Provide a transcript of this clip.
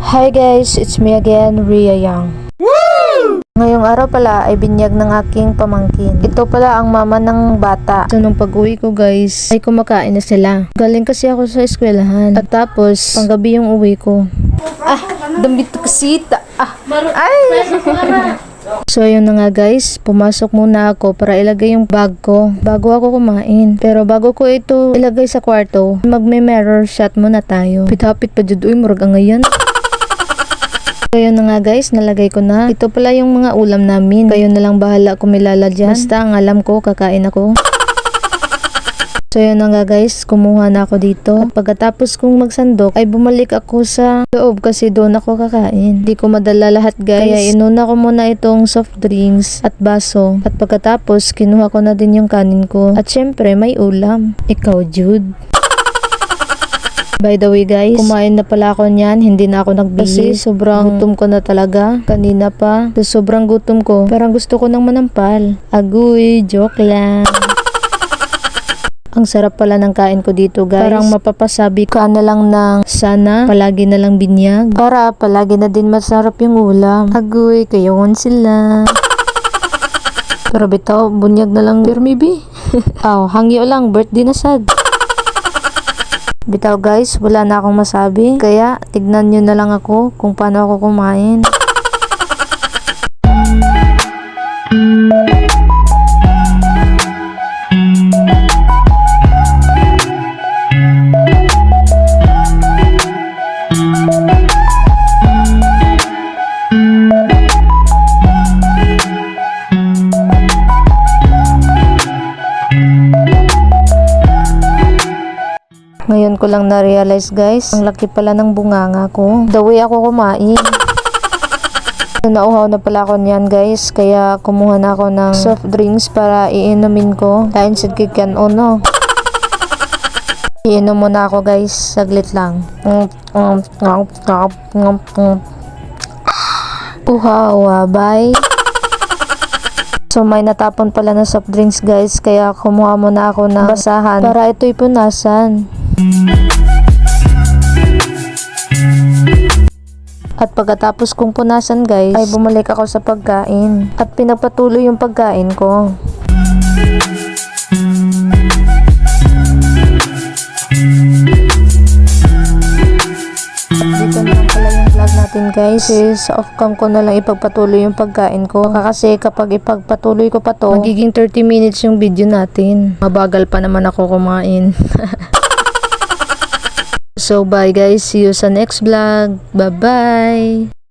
Hi guys, it's me again, Rhea Yang. Ngayong araw pala ay binyag ng aking pamangkin. Ito pala ang mama ng bata. So nung pag-uwi ko guys, ay kumakain na sila. Galing kasi ako sa eskwelahan. At tapos, panggabi yung uwi ko. Damit kasita. Ay! So ayun na nga guys, pumasok muna ako para ilagay yung bag ko bago ako kumain. Pero bago ko ito ilagay sa kwarto, magme-mirror shot muna tayo. Pitapit pa jud, uy murag ang ngayon. So yun na nga guys, nalagay ko na. Ito pala yung mga ulam namin. Kayo na lang bahala kung may lalagyan. Basta ang alam ko, kakain ako. So yun na nga guys, kumuha na ako dito. At pagkatapos kong magsandok, ay bumalik ako sa loob kasi doon ako kakain. Hindi ko madala lahat guys. Kaya inuna ko muna itong soft drinks at baso. At pagkatapos, kinuha ko na din yung kanin ko. At syempre, may ulam. Ikaw, Jude. By the way guys, kumain na pala ako niyan, hindi na ako nagbihis. Kasi sobrang gutom ko na talaga. Kanina pa, so sobrang gutom ko. Parang gusto ko nang manampal. Agoy, joke lang. Ang sarap pala ng kain ko dito guys. Parang mapapasabi ka na lang ng sana palagi na lang binyag. Para palagi na din masarap yung ulam. Agoy, kayawan sila. Pero bitaw, bunyag na lang pero maybe. Hangyo lang, birthday na sad. Bitaw guys, wala na akong masabi. Kaya tignan nyo na lang ako kung paano ako kumain. Ngayon ko lang na-realize guys, ang laki pala ng bunganga ko. The way ako kumain. Nauhaw na pala ako niyan guys, kaya kumuha na ako ng soft drinks para iinumin ko. Kain sa kikan no. Iinom muna ako guys, saglit lang. Uhaw, bye. So may natapon pala na soft drinks guys, kaya kumuha muna ako ng basahan para ito'y punasan. At pagkatapos kong punasan guys, ay bumalik ako sa pagkain. At pinagpatuloy yung pagkain ko. Dito na lang pala yung vlog natin guys. Sa off-cam ko na lang ipagpatuloy yung pagkain ko. Kasi kapag ipagpatuloy ko pa to, magiging 30 minutes yung video natin. Mabagal pa naman ako kumain. So bye guys, see you sa next vlog. Bye bye.